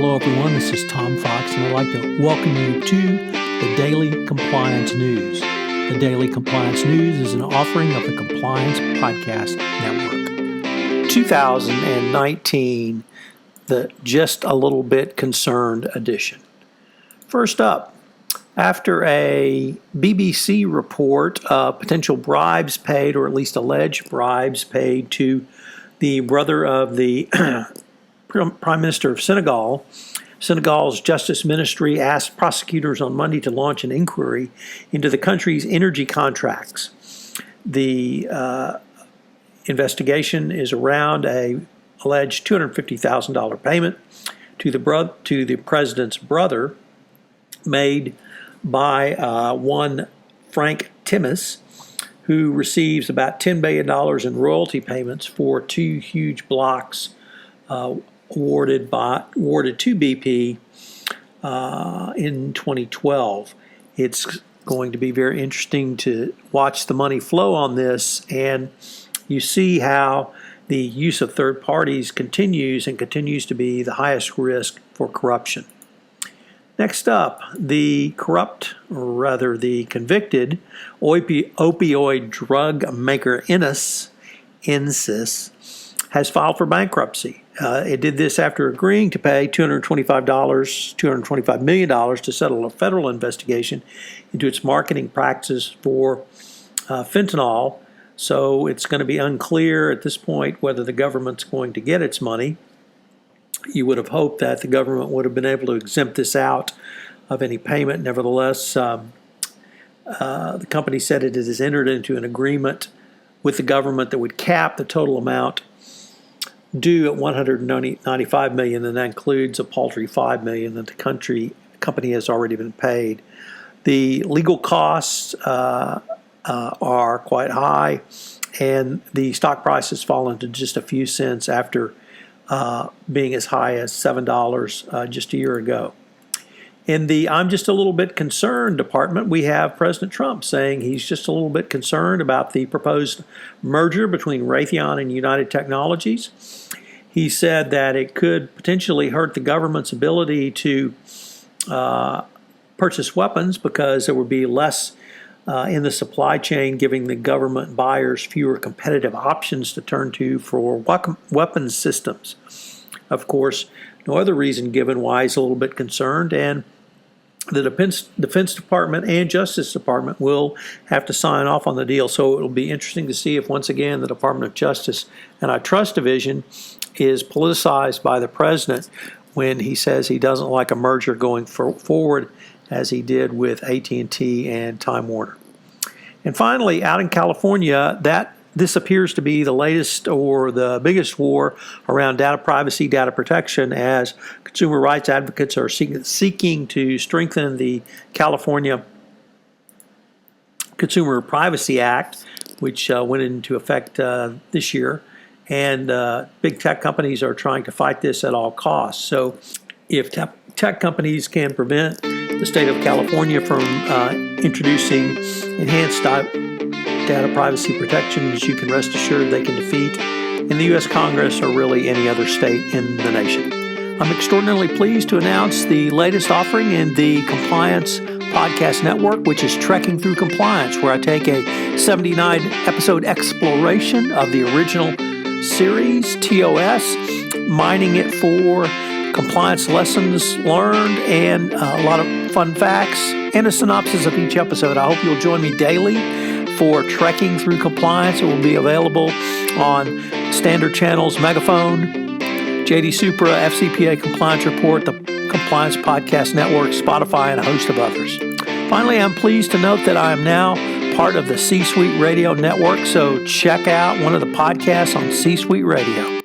Hello everyone, this is Tom Fox and I'd like to welcome you to the Daily Compliance News. The Daily Compliance News is an offering of the Compliance Podcast Network. 2019, the Just a Little Bit Concerned edition. First up, after a BBC report of potential bribes paid, or at least alleged bribes paid to the brother of the Prime Minister of Senegal, Senegal's Justice Ministry asked prosecutors on Monday to launch an inquiry into the country's energy contracts. The investigation is around a alleged $250,000 payment to the president's brother made by one Frank Timis, who receives about $10 billion in royalty payments for two huge blocks awarded to BP in 2012. It's going to be very interesting to watch the money flow on this, and you see how the use of third parties continues to be the highest risk for corruption. Next up, the convicted opioid drug maker Insys has filed for bankruptcy. It did this after agreeing to pay $225 million to settle a federal investigation into its marketing practices for fentanyl. So it's going to be unclear at this point whether the government's going to get its money. You would have hoped that the government would have been able to exempt this out of any payment. Nevertheless, the company said it has entered into an agreement with the government that would cap the total amount due at $195 million, and that includes a paltry $5 million that the company has already been paid. The legal costs are quite high, and the stock price has fallen to just a few cents after being as high as $7 just a year ago. In the I'm just a little bit concerned department, we have President Trump saying he's just a little bit concerned about the proposed merger between Raytheon and United Technologies. He said that it could potentially hurt the government's ability to purchase weapons because there would be less in the supply chain, giving the government buyers fewer competitive options to turn to for weapons systems. Of course, no other reason given why he's a little bit concerned, and the Defense Department and Justice Department will have to sign off on the deal. So it will be interesting to see if once again the Department of Justice and our Trust Division is politicized by the president when he says he doesn't like a merger going forward, as he did with AT&T and Time Warner. And finally, out in California, this appears to be the latest or the biggest war around data privacy, data protection, as consumer rights advocates are seeking to strengthen the California Consumer Privacy Act, which went into effect this year. And big tech companies are trying to fight this at all costs. So if tech companies can prevent the state of California from introducing enhanced data privacy protections, you can rest assured they can defeat in the U.S. Congress or really any other state in the nation. I'm extraordinarily pleased to announce the latest offering in the Compliance Podcast Network, which is Trekking Through Compliance, where I take a 79-episode exploration of the original series, TOS, mining it for compliance lessons learned and a lot of fun facts and a synopsis of each episode. I hope you'll join me daily for Trekking Through Compliance. It will be available on standard channels, Megaphone, JD Supra, FCPA Compliance Report, the Compliance Podcast Network, Spotify, and a host of others. Finally, I'm pleased to note that I am now part of the C-Suite Radio Network, so check out one of the podcasts on C-Suite Radio.